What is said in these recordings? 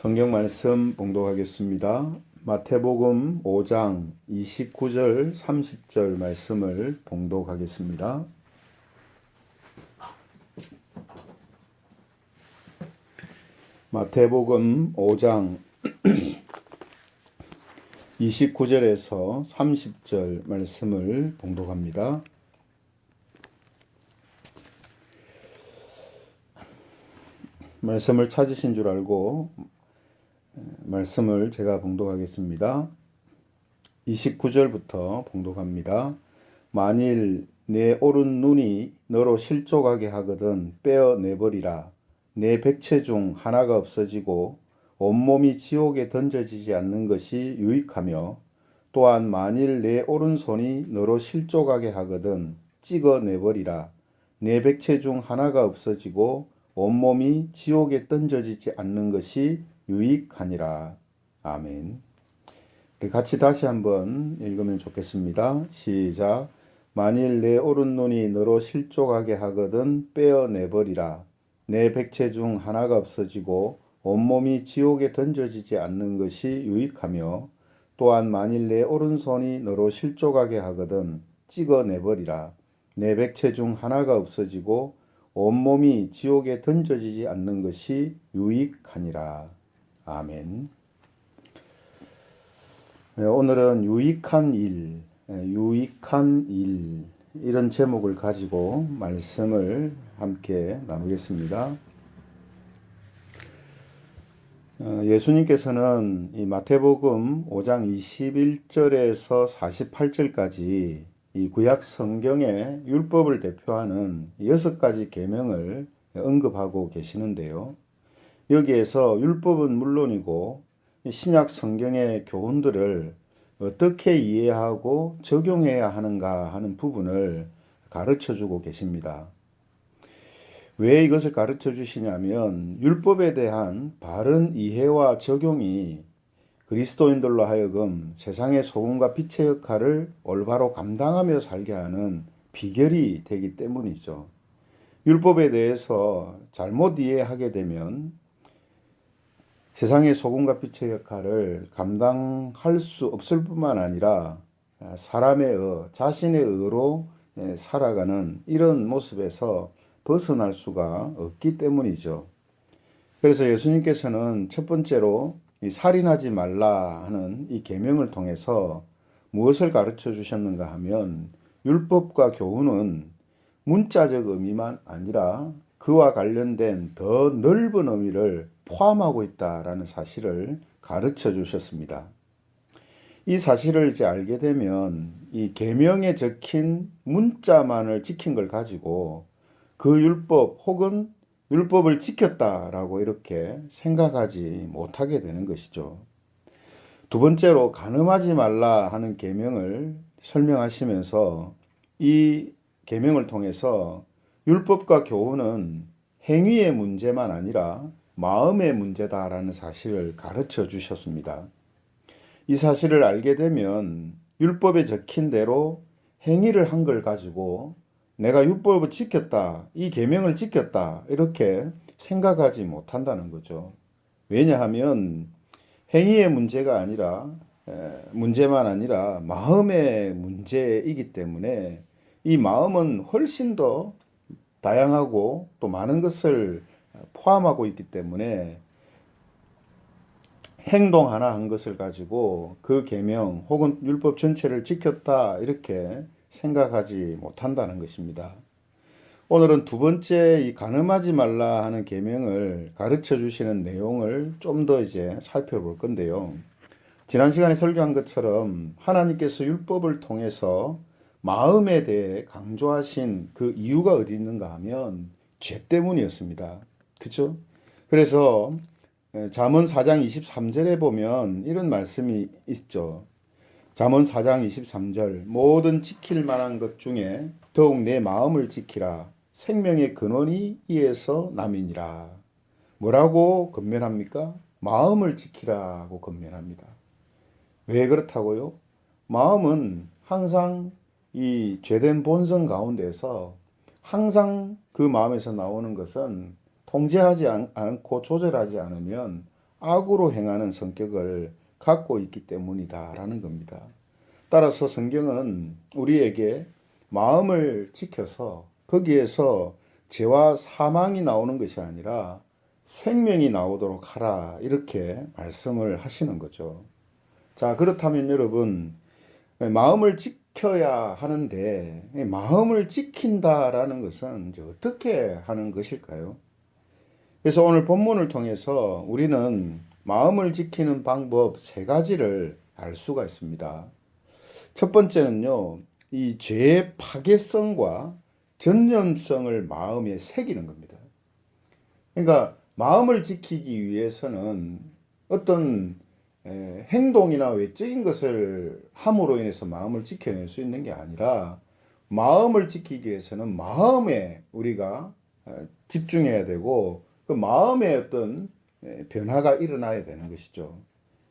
성경 말씀 봉독하겠습니다. 마태복음 5장 29절 30절 말씀을 봉독하겠습니다. 마태복음 5장 29절에서 30절 말씀을 봉독합니다. 말씀을 찾으신 줄 알고 말씀을 제가 봉독하겠습니다. 29절부터 봉독합니다. 만일 내 오른 눈이 너로 실족하게 하거든 빼어내버리라. 내 백체 중 하나가 없어지고 온몸이 지옥에 던져지지 않는 것이 유익하며, 또한 만일 내 오른손이 너로 실족하게 하거든 찍어내버리라. 내 백체 중 하나가 없어지고 온몸이 지옥에 던져지지 않는 것이 유익하니라. 아멘. 같이 다시 한번 읽으면 좋겠습니다. 시작. 만일 내 오른 눈이 너로 실족하게 하거든 빼어내버리라. 내 백체 중 하나가 없어지고 온몸이 지옥에 던져지지 않는 것이 유익하며, 또한 만일 내 오른손이 너로 실족하게 하거든 찍어내버리라. 내 백체 중 하나가 없어지고 온몸이 지옥에 던져지지 않는 것이 유익하니라. 아멘. 오늘은 유익한 일, 이런 제목을 가지고 말씀을 함께 나누겠습니다. 예수님께서는 이 마태복음 5장 21절에서 48절까지 이 구약 성경의 율법을 대표하는 6가지 계명을 언급하고 계시는데요. 여기에서 율법은 물론이고 신약 성경의 교훈들을 어떻게 이해하고 적용해야 하는가 하는 부분을 가르쳐 주고 계십니다. 왜 이것을 가르쳐 주시냐면, 율법에 대한 바른 이해와 적용이 그리스도인들로 하여금 세상의 소금과 빛의 역할을 올바로 감당하며 살게 하는 비결이 되기 때문이죠. 율법에 대해서 잘못 이해하게 되면 세상의 소금과 빛의 역할을 감당할 수 없을 뿐만 아니라 사람의 자신의 의로 살아가는 이런 모습에서 벗어날 수가 없기 때문이죠. 그래서 예수님께서는 첫 번째로 이 살인하지 말라 하는 이 계명을 통해서 무엇을 가르쳐 주셨는가 하면, 율법과 교훈은 문자적 의미만 아니라 그와 관련된 더 넓은 의미를 포함하고 있다라는 사실을 가르쳐 주셨습니다. 이 사실을 이제 알게 되면 이 계명에 적힌 문자만을 지킨 걸 가지고 그 율법 혹은 율법을 지켰다라고 이렇게 생각하지 못하게 되는 것이죠. 두 번째로 간음하지 말라 하는 계명을 설명하시면서 이 계명을 통해서 율법과 교훈은 행위의 문제만 아니라 마음의 문제다라는 사실을 가르쳐 주셨습니다. 이 사실을 알게 되면 율법에 적힌 대로 행위를 한 걸 가지고 내가 율법을 지켰다, 이 계명을 지켰다 이렇게 생각하지 못한다는 거죠. 왜냐하면 행위의 문제만 아니라 마음의 문제이기 때문에, 이 마음은 훨씬 더 다양하고 또 많은 것을 포함하고 있기 때문에 행동 하나 한 것을 가지고 그 계명 혹은 율법 전체를 지켰다 이렇게 생각하지 못한다는 것입니다. 오늘은 두 번째 이 간음하지 말라 하는 계명을 가르쳐 주시는 내용을 좀 더 이제 살펴볼 건데요. 지난 시간에 설교한 것처럼 하나님께서 율법을 통해서 마음에 대해 강조하신 그 이유가 어디 있는가 하면 죄 때문이었습니다. 그렇죠? 그래서 잠언 4장 23절에 보면 이런 말씀이 있죠. 잠언 4장 23절. 모든 지킬 만한 것 중에 더욱 내 마음을 지키라. 생명의 근원이 이에서 남이니라. 뭐라고 건면합니까? 마음을 지키라고 건면합니다. 왜 그렇다고요? 마음은 항상 이 죄된 본성 가운데서 항상 그 마음에서 나오는 것은 통제하지 않고 조절하지 않으면 악으로 행하는 성격을 갖고 있기 때문이다라는 겁니다. 따라서 성경은 우리에게 마음을 지켜서 거기에서 죄와 사망이 나오는 것이 아니라 생명이 나오도록 하라 이렇게 말씀을 하시는 거죠. 자, 그렇다면 여러분, 마음을 지켜야 하는데 마음을 지킨다라는 것은 이제 어떻게 하는 것일까요? 그래서 오늘 본문을 통해서 우리는 마음을 지키는 방법 세 가지를 알 수가 있습니다. 첫 번째는요, 이 죄의 파괴성과 전념성을 마음에 새기는 겁니다. 그러니까 마음을 지키기 위해서는 어떤 행동이나 외적인 것을 함으로 인해서 마음을 지켜낼 수 있는 게 아니라 마음을 지키기 위해서는 마음에 우리가 집중해야 되고 그 마음에 어떤 변화가 일어나야 되는 것이죠.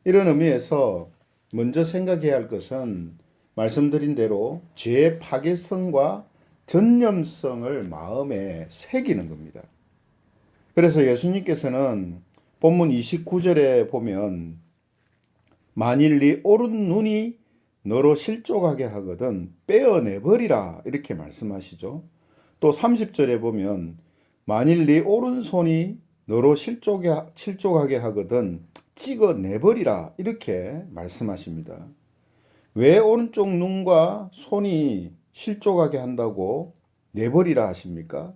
이런 의미에서 먼저 생각해야 할 것은 말씀드린 대로 죄의 파괴성과 전념성을 마음에 새기는 겁니다. 그래서 예수님께서는 본문 29절에 보면 만일 네 오른 눈이 너로 실족하게 하거든 빼어내버리라 이렇게 말씀하시죠. 또 30절에 보면 만일 네 오른손이 너로 실족하게 하거든 찍어내버리라 이렇게 말씀하십니다. 왜 오른쪽 눈과 손이 실족하게 한다고 내버리라 하십니까?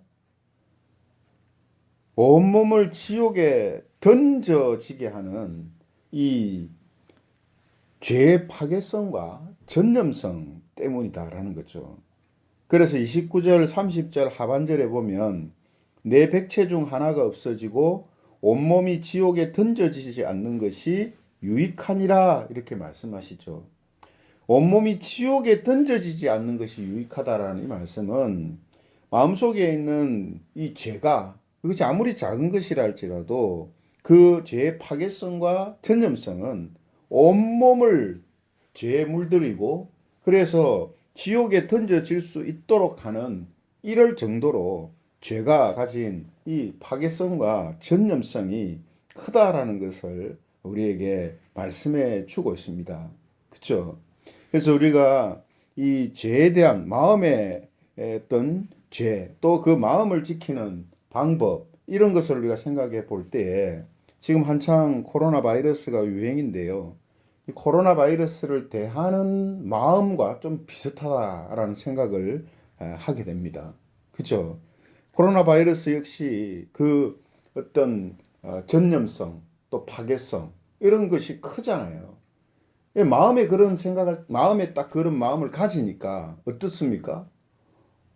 온몸을 지옥에 던져지게 하는 이 죄의 파괴성과 전념성 때문이다라는 거죠. 그래서 29절, 30절 하반절에 보면 내 백체 중 하나가 없어지고 온몸이 지옥에 던져지지 않는 것이 유익하니라 이렇게 말씀하시죠. 온몸이 지옥에 던져지지 않는 것이 유익하다라는 이 말씀은 마음속에 있는 이 죄가 그것이 아무리 작은 것이라 할지라도 그 죄의 파괴성과 전념성은 온몸을 죄에 물들이고 그래서 지옥에 던져질 수 있도록 하는 이럴 정도로 죄가 가진 이 파괴성과 전념성이 크다라는 것을 우리에게 말씀해 주고 있습니다. 그렇죠? 그래서 우리가 이 죄에 대한 마음의 어떤 죄, 또 그 마음을 지키는 방법, 이런 것을 우리가 생각해 볼 때에 지금 한창 코로나 바이러스가 유행인데요. 이 코로나 바이러스를 대하는 마음과 좀 비슷하다라는 생각을 하게 됩니다. 그렇죠? 코로나 바이러스 역시 그 어떤 전념성, 또 파괴성, 이런 것이 크잖아요. 마음에 그런 생각을, 마음에 딱 그런 마음을 가지니까 어떻습니까?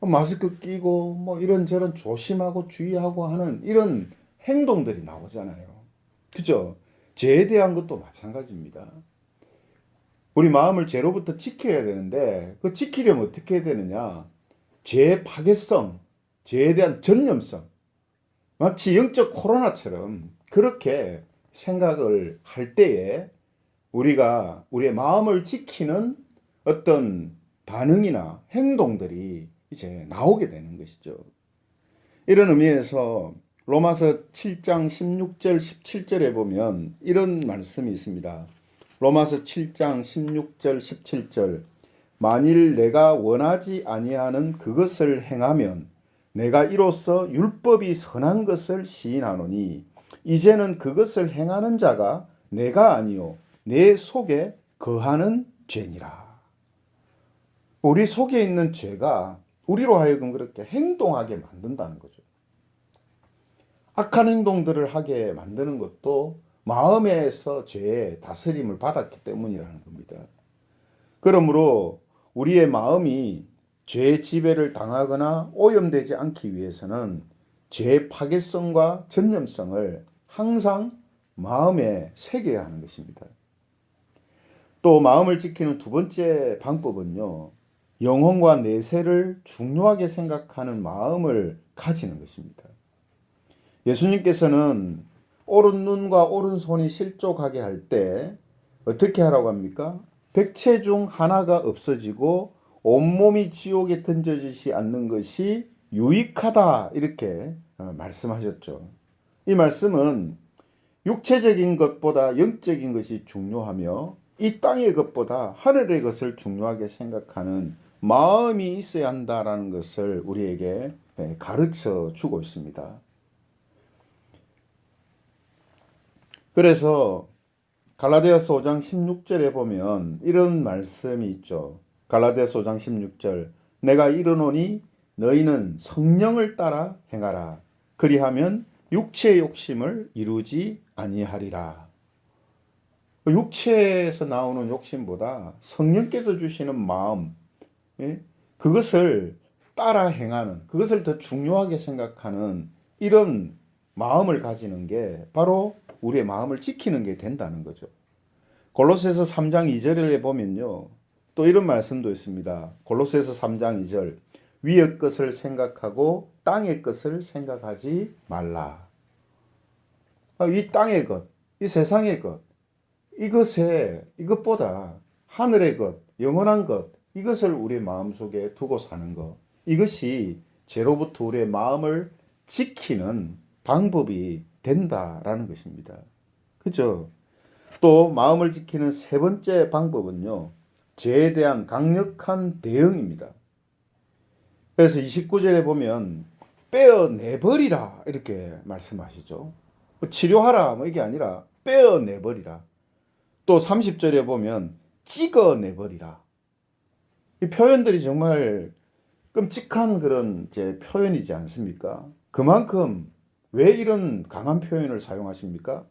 마스크 끼고 뭐 이런저런 조심하고 주의하고 하는 이런 행동들이 나오잖아요. 그죠? 죄에 대한 것도 마찬가지입니다. 우리 마음을 죄로부터 지켜야 되는데 그 지키려면 어떻게 해야 되느냐? 죄의 파괴성, 죄에 대한 전념성, 마치 영적 코로나처럼 그렇게 생각을 할 때에 우리가 우리의 마음을 지키는 어떤 반응이나 행동들이 이제 나오게 되는 것이죠. 이런 의미에서 로마서 7장 16절 17절에 보면 이런 말씀이 있습니다. 로마서 7장 16절 17절 만일 내가 원하지 아니하는 그것을 행하면 내가 이로써 율법이 선한 것을 시인하노니 이제는 그것을 행하는 자가 내가 아니요 내 속에 거하는 죄니라. 우리 속에 있는 죄가 우리로 하여금 그렇게 행동하게 만든다는 거죠. 악한 행동들을 하게 만드는 것도 마음에서 죄의 다스림을 받았기 때문이라는 겁니다. 그러므로 우리의 마음이 죄의 지배를 당하거나 오염되지 않기 위해서는 죄의 파괴성과 전념성을 항상 마음에 새겨야 하는 것입니다. 또 마음을 지키는 두 번째 방법은요, 영혼과 내세를 중요하게 생각하는 마음을 가지는 것입니다. 예수님께서는 오른 눈과 오른 손이 실족하게 할 때 어떻게 하라고 합니까? 백체 중 하나가 없어지고 온몸이 지옥에 던져지지 않는 것이 유익하다 이렇게 말씀하셨죠. 이 말씀은 육체적인 것보다 영적인 것이 중요하며 이 땅의 것보다 하늘의 것을 중요하게 생각하는 마음이 있어야 한다라는 것을 우리에게 가르쳐 주고 있습니다. 그래서 갈라디아서 5장 16절에 보면 이런 말씀이 있죠. 갈라디아서 5장 16절 내가 이르노니 너희는 성령을 따라 행하라. 그리하면 육체의 욕심을 이루지 아니하리라. 육체에서 나오는 욕심보다 성령께서 주시는 마음, 그것을 따라 행하는, 그것을 더 중요하게 생각하는 이런 마음을 가지는 게 바로 우리의 마음을 지키는 게 된다는 거죠. 골로새서 3장 2절에 보면요. 또 이런 말씀도 있습니다. 골로새서 3장 2절 위의 것을 생각하고 땅의 것을 생각하지 말라. 이 땅의 것, 이 세상의 것, 이것보다 하늘의 것, 영원한 것, 이것을 우리의 마음속에 두고 사는 것. 이것이 죄로부터 우리의 마음을 지키는 방법이 된다라는 것입니다. 그죠? 또 마음을 지키는 세 번째 방법은요. 죄에 대한 강력한 대응입니다. 그래서 29절에 보면 빼어내버리라 이렇게 말씀하시죠. 치료하라 뭐 이게 아니라 빼어내버리라. 또 30절에 보면 찍어내버리라. 이 표현들이 정말 끔찍한 그런 표현이지 않습니까? 그만큼 왜 이런 강한 표현을 사용하십니까?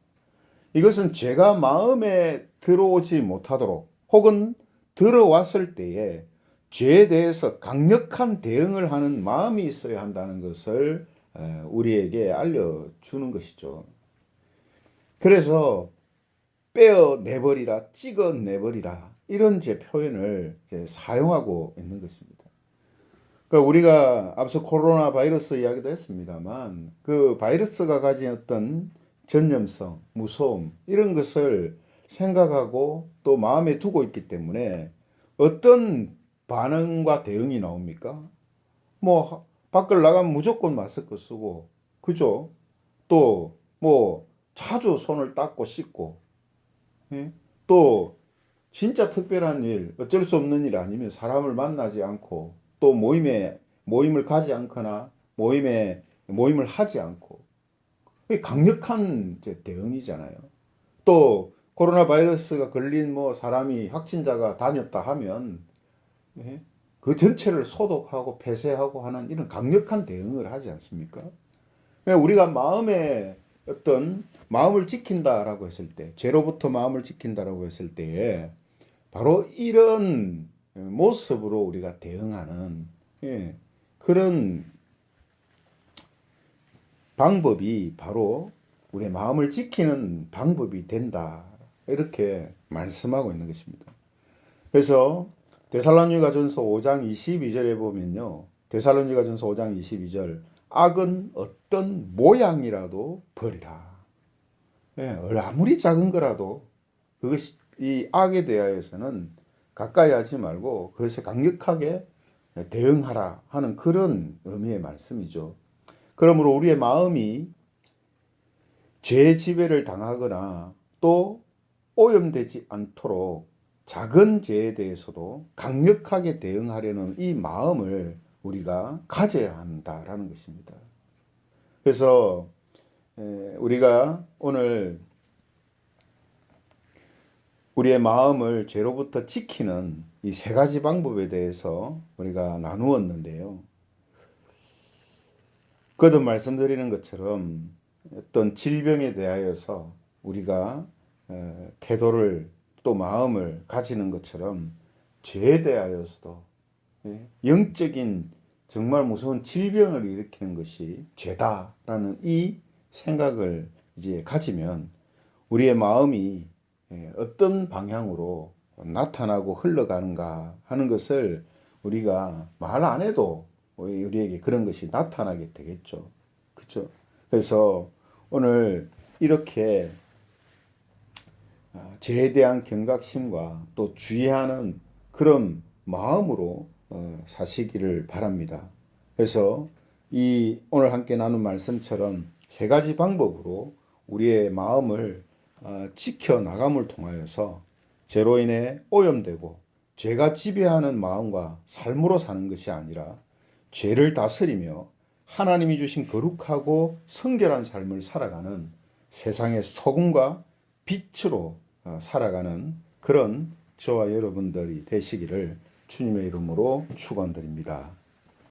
이것은 죄가 마음에 들어오지 못하도록 혹은 들어왔을 때에 죄에 대해서 강력한 대응을 하는 마음이 있어야 한다는 것을 우리에게 알려주는 것이죠. 그래서 빼어내버리라, 찍어내버리라 이런 표현을 사용하고 있는 것입니다. 그러니까 우리가 앞서 코로나 바이러스 이야기도 했습니다만 그 바이러스가 가진 어떤 전염성, 무서움 이런 것을 생각하고 또 마음에 두고 있기 때문에 어떤 반응과 대응이 나옵니까? 뭐 밖을 나가면 무조건 마스크 쓰고 그죠? 또 뭐 자주 손을 닦고 씻고 또 진짜 특별한 일, 어쩔 수 없는 일 아니면 사람을 만나지 않고 또 모임을 가지 않거나 모임을 하지 않고 강력한 대응이잖아요. 또 코로나 바이러스가 걸린 사람이 확진자가 다녔다 하면 그 전체를 소독하고 폐쇄하고 하는 이런 강력한 대응을 하지 않습니까? 우리가 마음을 지킨다라고 했을 때, 죄로부터 마음을 지킨다라고 했을 때에 바로 이런 모습으로 우리가 대응하는 그런 방법이 바로 우리의 마음을 지키는 방법이 된다. 이렇게 말씀하고 있는 것입니다. 그래서 데살로니가전서 5장 22절에 보면요. 데살로니가전서 5장 22절 악은 어떤 모양이라도 버리라. 아무리 작은 거라도 그것이 이 악에 대하여서는 가까이 하지 말고 그것에 강력하게 대응하라 하는 그런 의미의 말씀이죠. 그러므로 우리의 마음이 죄의 지배를 당하거나 또 오염되지 않도록 작은 죄에 대해서도 강력하게 대응하려는 이 마음을 우리가 가져야 한다라는 것입니다. 그래서 우리가 오늘 우리의 마음을 죄로부터 지키는 이 세 가지 방법에 대해서 우리가 나누었는데요. 거듭 말씀드리는 것처럼 어떤 질병에 대하여서 우리가 태도를 또 마음을 가지는 것처럼 죄에 대하여서도 영적인 정말 무서운 질병을 일으키는 것이 죄다라는 이 생각을 이제 가지면 우리의 마음이 어떤 방향으로 나타나고 흘러가는가 하는 것을 우리가 말 안 해도 우리에게 그런 것이 나타나게 되겠죠. 그렇죠? 그래서 오늘 이렇게 죄에 대한 경각심과 또 주의하는 그런 마음으로 사시기를 바랍니다. 그래서 이 오늘 함께 나눈 말씀처럼 세 가지 방법으로 우리의 마음을 지켜나감을 통하여서 죄로 인해 오염되고 죄가 지배하는 마음과 삶으로 사는 것이 아니라 죄를 다스리며 하나님이 주신 거룩하고 성결한 삶을 살아가는 세상의 소금과 빛으로 살아가는 그런 저와 여러분들이 되시기를 주님의 이름으로 축원드립니다.